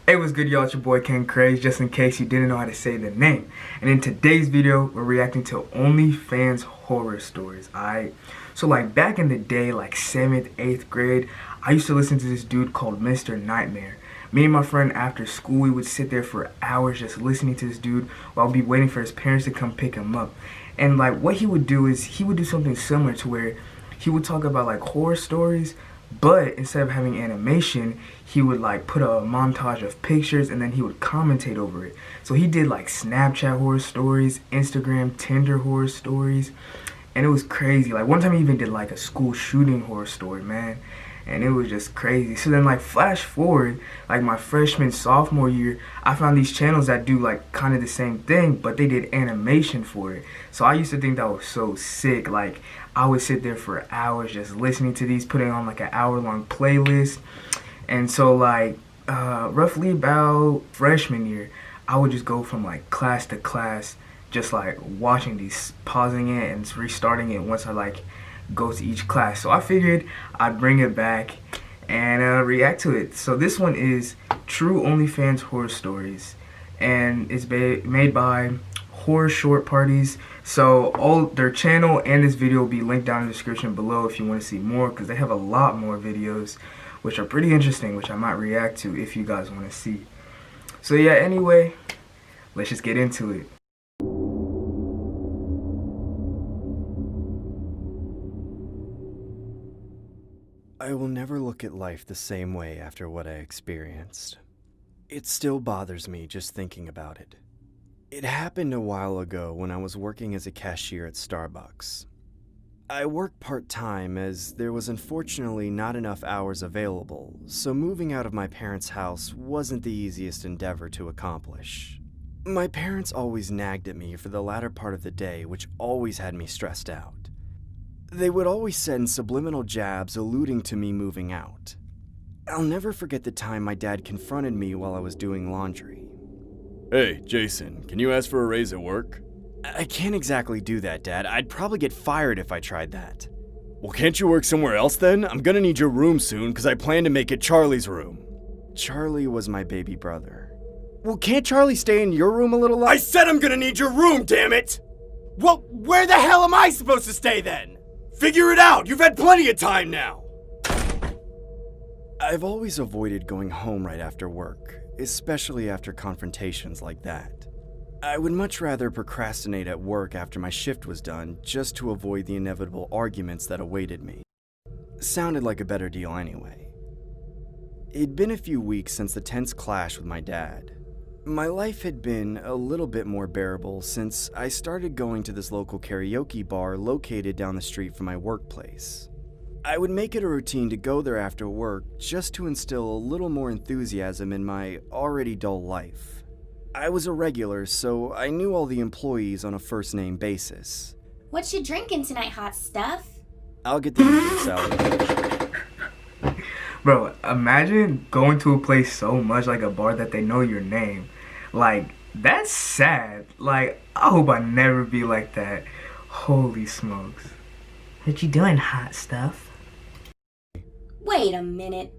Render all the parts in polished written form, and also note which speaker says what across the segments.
Speaker 1: Hey, what's good, y'all? It's your boy Ken Craze, just in case you didn't know how to say the name. And in today's video, we're reacting to OnlyFans horror stories, alright? So like back in the day, like 7th, 8th grade, I used to listen to this dude called Mr. Nightmare. Me and my friend after school, we would sit there for hours just listening to this dude while we'd be waiting for his parents to come pick him up. And like what he would do is he would do something similar to where he would talk about like horror stories, but instead of having animation, he would like put a montage of pictures and then he would commentate over it. So he did like Snapchat horror stories, Instagram, Tinder horror stories, and it was crazy. Like one time he even did like a school shooting horror story, man. And it was just crazy. So then like flash forward, like my freshman, sophomore year, I found these channels that do like kind of the same thing, but they did animation for it. So I used to think that was so sick. Like I would sit there for hours just listening to these, putting on like an hour-long playlist. And so like roughly about freshman year, I would just go from like class to class, just like watching these, pausing it and restarting it once I like go to each class. So I figured I'd bring it back and react to it. So this one is True OnlyFans Horror Stories, and it's made by Horror Short Parties. So all their channel and this video will be linked down in the description below if you want to see more, because they have a lot more videos which are pretty interesting, which I might react to if you guys want to see. So yeah, anyway, let's just get into it.
Speaker 2: I will never look at life the same way after what I experienced. It still bothers me just thinking about it. It happened a while ago when I was working as a cashier at Starbucks. I worked part-time as there was unfortunately not enough hours available, so moving out of my parents' house wasn't the easiest endeavor to accomplish. My parents always nagged at me for the latter part of the day, which always had me stressed out. They would always send subliminal jabs alluding to me moving out. I'll never forget the time my dad confronted me while I was doing laundry.
Speaker 3: Hey, Jason, can you ask for a raise at work?
Speaker 2: I can't exactly do that, Dad. I'd probably get fired if I tried that.
Speaker 3: Well, can't you work somewhere else then? I'm gonna need your room soon because I plan to make it Charlie's room.
Speaker 2: Charlie was my baby brother. Well, can't Charlie stay in your room a little longer?
Speaker 3: I said I'm gonna need your room, damn it! Well, where the hell am I supposed to stay then? Figure it out! You've had plenty of time now!
Speaker 2: I've always avoided going home right after work, especially after confrontations like that. I would much rather procrastinate at work after my shift was done just to avoid the inevitable arguments that awaited me. Sounded like a better deal anyway. It'd been a few weeks since the tense clash with my dad. My life had been a little bit more bearable since I started going to this local karaoke bar located down the street from my workplace. I would make it a routine to go there after work just to instill a little more enthusiasm in my already dull life. I was a regular, so I knew all the employees on a first-name basis.
Speaker 4: What you drinking tonight, hot stuff?
Speaker 2: I'll get the usual salad.
Speaker 1: Bro, imagine going to a place so much like a bar that they know your name. Like, that's sad. Like, I hope I never be like that. Holy smokes. What you doing, hot stuff?
Speaker 4: Wait a minute.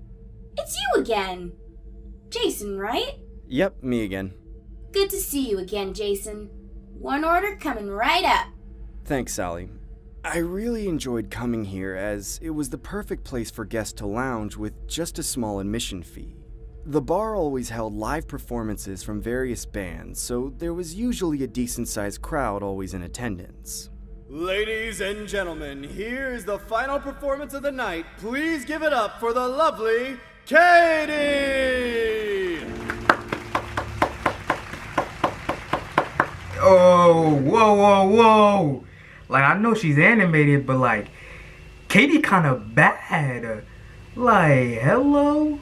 Speaker 4: It's you again. Jason, right?
Speaker 2: Yep, me again.
Speaker 4: Good to see you again, Jason. One order coming right up.
Speaker 2: Thanks, Sally. I really enjoyed coming here as it was the perfect place for guests to lounge with just a small admission fee. The bar always held live performances from various bands, so there was usually a decent-sized crowd always in attendance.
Speaker 3: Ladies and gentlemen, here's the final performance of the night. Please give it up for the lovely Katie!
Speaker 1: Oh, whoa. Like, I know she's animated, but like, Katie kind of bad. Like, hello?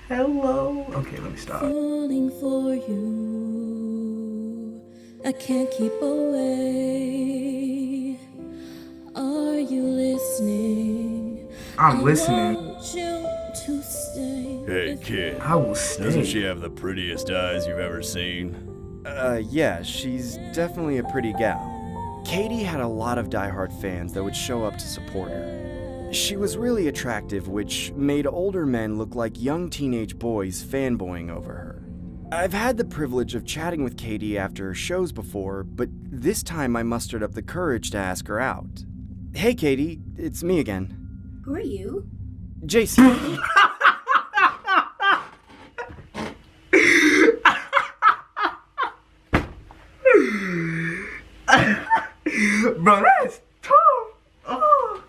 Speaker 1: Okay, let me stop.
Speaker 5: Falling for you, I can't keep away. Are you listening?
Speaker 1: I'm listening.
Speaker 5: I want you to stay.
Speaker 3: Hey, kid.
Speaker 1: I will stay.
Speaker 3: Doesn't she have the prettiest eyes you've ever seen?
Speaker 2: Yeah, she's definitely a pretty gal. Katie had a lot of diehard fans that would show up to support her. She was really attractive, which made older men look like young teenage boys fanboying over her. I've had the privilege of chatting with Katie after her shows before, but this time I mustered up the courage to ask her out. Hey Katie, it's me again.
Speaker 4: Who are you?
Speaker 2: Jason.
Speaker 1: Bro, that's tough. Oh.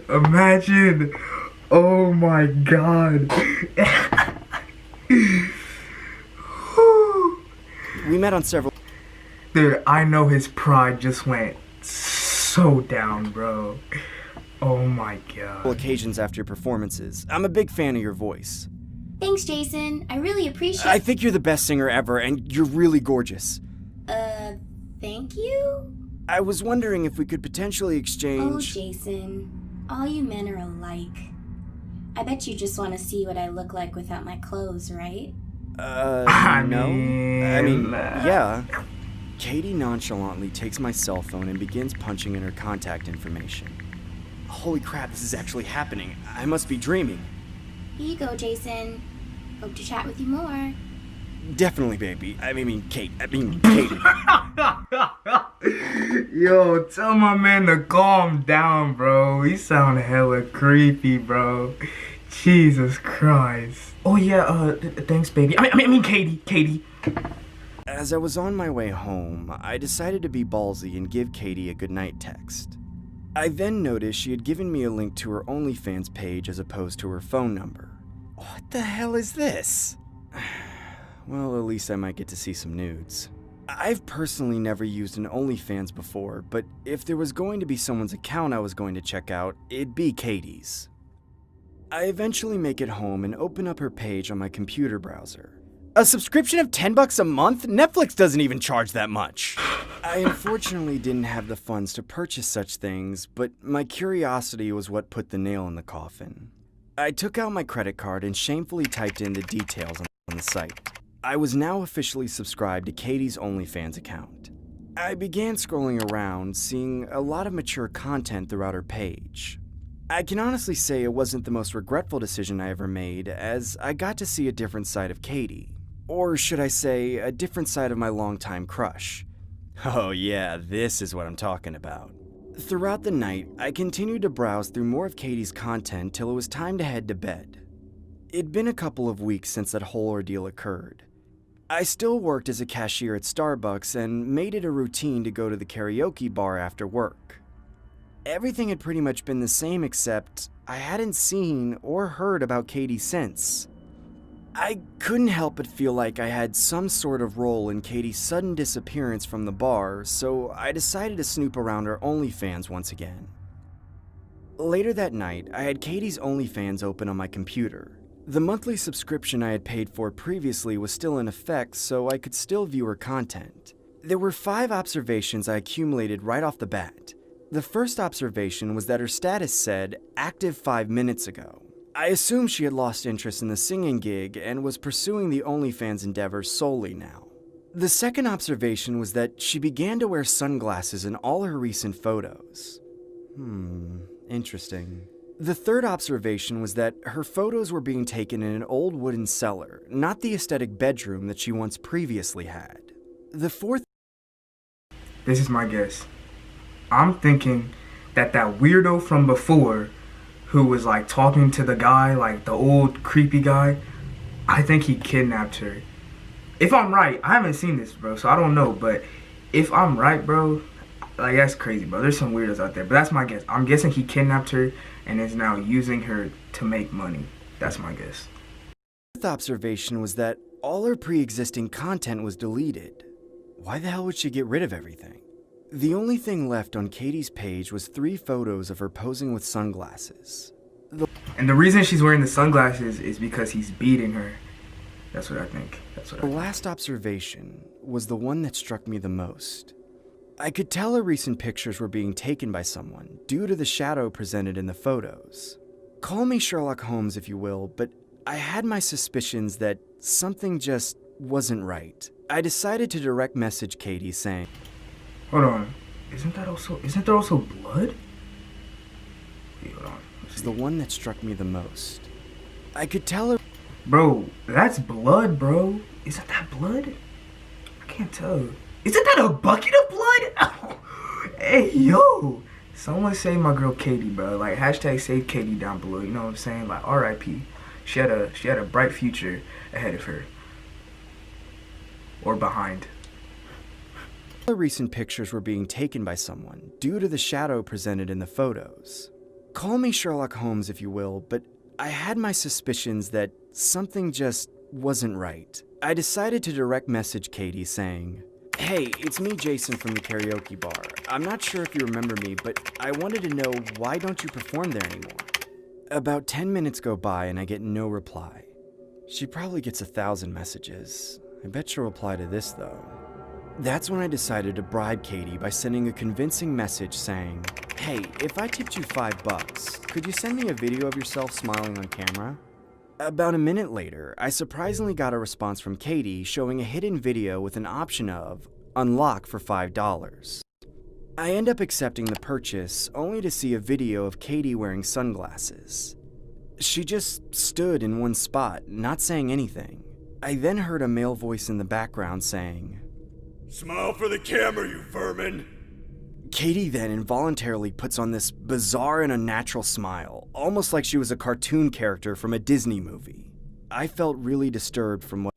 Speaker 1: Imagine. Oh my god.
Speaker 2: We met on several...
Speaker 1: Dude, I know his pride just went so down, bro. Oh my god.
Speaker 2: occasions after your performances. I'm a big fan of your voice.
Speaker 4: Thanks, Jason. I really appreciate
Speaker 2: I think you're the best singer ever, and you're really gorgeous.
Speaker 4: Thank you?
Speaker 2: I was wondering if we could potentially
Speaker 4: Oh,
Speaker 2: exchange...
Speaker 4: Jason. All you men are alike. I bet you just want to see what I look like without my clothes, right?
Speaker 2: no.
Speaker 1: mean,
Speaker 2: Yeah. Katie nonchalantly takes my cell phone and begins punching in her contact information. Holy crap, this is actually happening. I must be dreaming.
Speaker 4: Here you go, Jason. Hope to chat with you more.
Speaker 2: Definitely, baby. Katie.
Speaker 1: Yo, tell my man to calm down, bro. He sound hella creepy, bro. Jesus Christ. Oh yeah, thanks, baby. Katie.
Speaker 2: As I was on my way home, I decided to be ballsy and give Katie a goodnight text. I then noticed she had given me a link to her OnlyFans page as opposed to her phone number. What the hell is this? Well, at least I might get to see some nudes. I've personally never used an OnlyFans before, but if there was going to be someone's account I was going to check out, it'd be Katie's. I eventually make it home and open up her page on my computer browser. A subscription of $10 a month? Netflix doesn't even charge that much. I unfortunately didn't have the funds to purchase such things, but my curiosity was what put the nail in the coffin. I took out my credit card and shamefully typed in the details on the site. I was now officially subscribed to Katie's OnlyFans account. I began scrolling around, seeing a lot of mature content throughout her page. I can honestly say it wasn't the most regretful decision I ever made, as I got to see a different side of Katie. Or should I say, a different side of my longtime crush. Oh yeah, this is what I'm talking about. Throughout the night, I continued to browse through more of Katie's content till it was time to head to bed. It'd been a couple of weeks since that whole ordeal occurred. I still worked as a cashier at Starbucks and made it a routine to go to the karaoke bar after work. Everything had pretty much been the same except I hadn't seen or heard about Katie since. I couldn't help but feel like I had some sort of role in Katie's sudden disappearance from the bar, so I decided to snoop around her OnlyFans once again. Later that night, I had Katie's OnlyFans open on my computer. The monthly subscription I had paid for previously was still in effect, so I could still view her content. There were 5 observations I accumulated right off the bat. The first observation was that her status said, active 5 minutes ago. I assumed she had lost interest in the singing gig and was pursuing the OnlyFans endeavor solely now. The second observation was that she began to wear sunglasses in all her recent photos. Interesting. The third observation was that her photos were being taken in an old wooden cellar, not the aesthetic bedroom that she once previously had. The fourth...
Speaker 1: This is my guess. I'm thinking that weirdo from before who was like talking to the guy, like the old creepy guy, I think he kidnapped her. If I'm right, I haven't seen this, bro, so I don't know, but if I'm right, bro, like that's crazy, bro. There's some weirdos out there, but that's my guess. I'm guessing he kidnapped her and is now using her to make money. That's my guess.
Speaker 2: The fourth observation was that all her pre-existing content was deleted. Why the hell would she get rid of everything? The only thing left on Katie's page was 3 photos of her posing with sunglasses.
Speaker 1: And the reason she's wearing the sunglasses is because he's beating her. That's what I think.
Speaker 2: The last observation was the one that struck me the most. I could tell her recent pictures were being taken by someone due to the shadow presented in the photos. Call me Sherlock Holmes if you will, but I had my suspicions that something just wasn't right. I decided to direct message Katie saying,
Speaker 1: Hold on. Isn't there also blood? Wait, hold on.
Speaker 2: was the one that struck me the most. I could tell her.
Speaker 1: Bro, that's blood, bro. Isn't that blood? I can't tell. Isn't that a bucket of blood? Hey, yo. Someone save my girl Katie, bro. Like, hashtag save Katie down below. You know what I'm saying? Like, R.I.P. She had a bright future ahead of her. Or behind.
Speaker 2: The recent pictures were being taken by someone due to the shadow presented in the photos. Call me Sherlock Holmes if you will, but I had my suspicions that something just wasn't right. I decided to direct message Katie saying, "Hey, it's me, Jason, from the karaoke bar. I'm not sure if you remember me, but I wanted to know, why don't you perform there anymore?" About 10 minutes go by and I get no reply. She probably gets 1,000 messages. I bet she'll reply to this though. That's when I decided to bribe Katie by sending a convincing message saying, "Hey, if I tipped you $5, could you send me a video of yourself smiling on camera?" About a minute later, I surprisingly got a response from Katie showing a hidden video with an option of unlock for $5. I end up accepting the purchase only to see a video of Katie wearing sunglasses. She just stood in one spot, not saying anything. I then heard a male voice in the background saying,
Speaker 3: "Smile for the camera, you vermin!"
Speaker 2: Katie then involuntarily puts on this bizarre and unnatural smile, almost like she was a cartoon character from a Disney movie. I felt really disturbed from what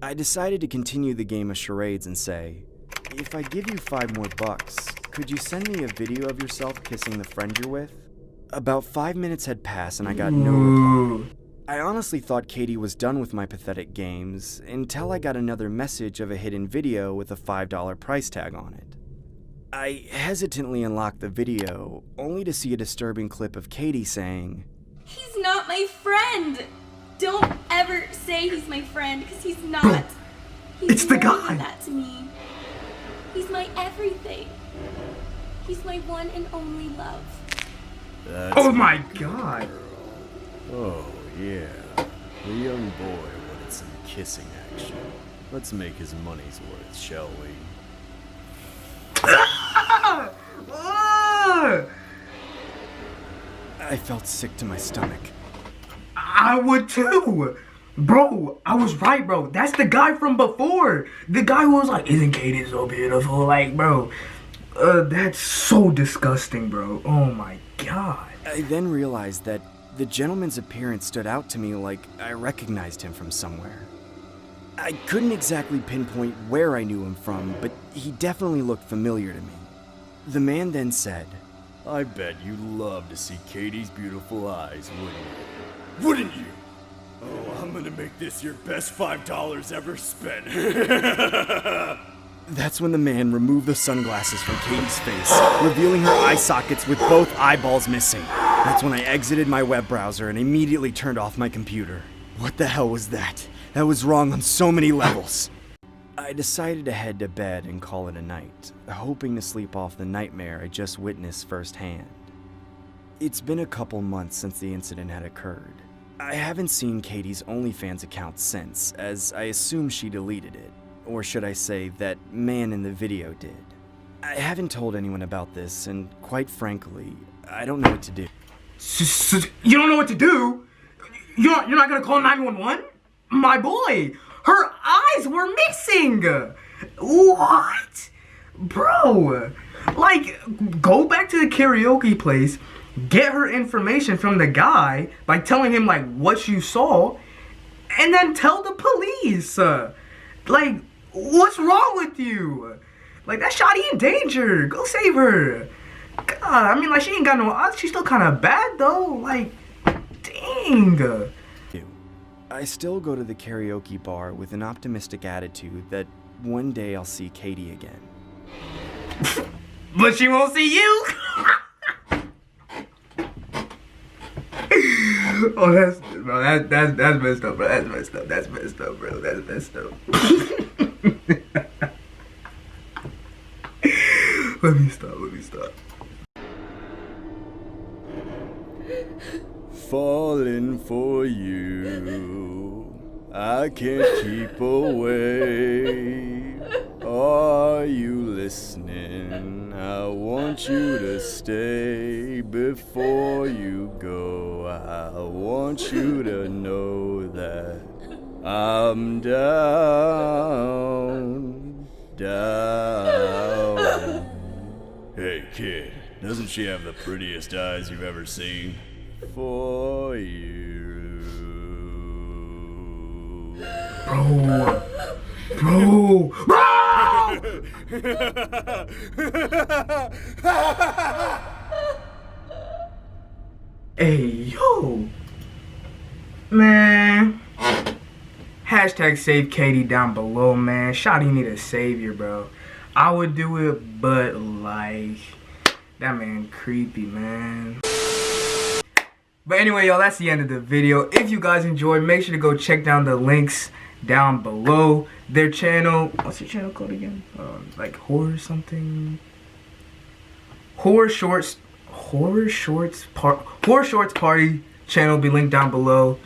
Speaker 2: I decided to continue the game of charades and say, "If I give you $5 more, could you send me a video of yourself kissing the friend you're with?" About 5 minutes had passed and I got no reply. I honestly thought Katie was done with my pathetic games until I got another message of a hidden video with a $5 price tag on it. I hesitantly unlocked the video, only to see a disturbing clip of Katie saying,
Speaker 4: He's not my friend! Don't ever say he's my friend, because he's not. He's
Speaker 1: It's the
Speaker 4: more
Speaker 1: guy.
Speaker 4: than that to me. He's my everything. He's my one and only love.
Speaker 3: That's
Speaker 1: Oh my god.
Speaker 3: Oh, yeah. The young boy wanted some kissing action. Let's make his money's worth, shall we?
Speaker 2: I felt sick to my stomach.
Speaker 1: I would too. Bro, I was right, bro. That's the guy from before. The guy who was like, "Isn't Katie so beautiful?" Like, bro, that's so disgusting, bro. Oh my god.
Speaker 2: I then realized that the gentleman's appearance stood out to me like I recognized him from somewhere. I couldn't exactly pinpoint where I knew him from, but he definitely looked familiar to me. The man then said,
Speaker 3: I bet you love to see Katie's beautiful eyes, wouldn't you? Wouldn't you? Oh, I'm gonna make this your best $5 ever spent.
Speaker 2: That's when the man removed the sunglasses from Katie's face, revealing her eye sockets with both eyeballs missing. That's when I exited my web browser and immediately turned off my computer. What the hell was that? That was wrong on so many levels. I decided to head to bed and call it a night, hoping to sleep off the nightmare I just witnessed firsthand. It's been a couple months since the incident had occurred. I haven't seen Katie's OnlyFans account since, as I assume she deleted it. Or should I say, that man in the video did. I haven't told anyone about this, and quite frankly, I don't know what to do.
Speaker 1: You don't know what to do? You're not gonna call 911? My boy, her eyes were missing. What? Bro, like, go back to the karaoke place, get her information from the guy by telling him, like, what you saw, and then tell the police. Like, what's wrong with you? Like, that shawty in danger. Go save her. God, I mean, like, she ain't got no odds. She's still kind of bad, though. Like, dang.
Speaker 2: I still go to the karaoke bar with an optimistic attitude that one day I'll see Katie again.
Speaker 1: But she won't see you. Oh, that's messed up, bro. That's messed up. That's messed up, bro. That's messed up. Let me stop.
Speaker 3: Falling for you, I can't keep away. Are you listening?
Speaker 2: I want you to stay before you go. I want you to know that I'm down.
Speaker 3: Hey kid, doesn't she have the prettiest eyes you've ever seen?
Speaker 2: For you.
Speaker 1: Bro. Hey, yo. Man. Hashtag save Katie down below, man. Shawty need a savior, bro. I would do it, but like, that man creepy, man. But anyway, y'all, that's the end of the video. If you guys enjoyed, make sure to go check down the links down below. Their channel, what's your channel called again? Like horror something? Horror Shorts Party channel will be linked down below.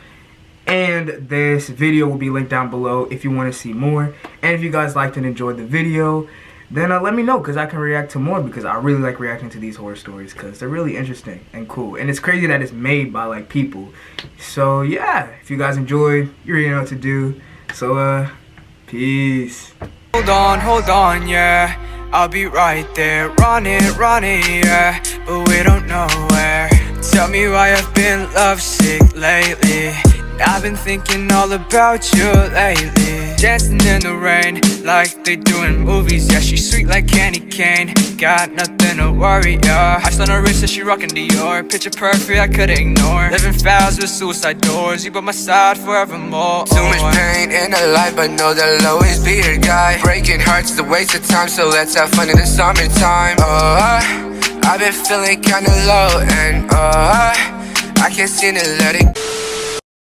Speaker 1: And this video will be linked down below if you want to see more. And if you guys liked and enjoyed the video, then let me know, because I can react to more, because I really like reacting to these horror stories because they're really interesting and cool. And it's crazy that it's made by like people. So yeah, if you guys enjoyed, you already know what to do. So peace.
Speaker 6: Hold on, yeah, I'll be right there, running, yeah, but we don't know where. Tell me why I've been lovesick lately. I've been thinking all about you lately. Dancing in the rain like they do in movies. Yeah, she's sweet like candy cane. Got nothing to worry, yeah. Ice on her wrist says she rockin' Dior. Picture perfect, I couldn't ignore. Living fast with suicide doors. You by my side forevermore. Too much pain in her life, but know that I'll always be your guy. Breaking hearts is a waste of time, so let's have fun in the summertime. I've been feeling kinda low, and I can't seem to let it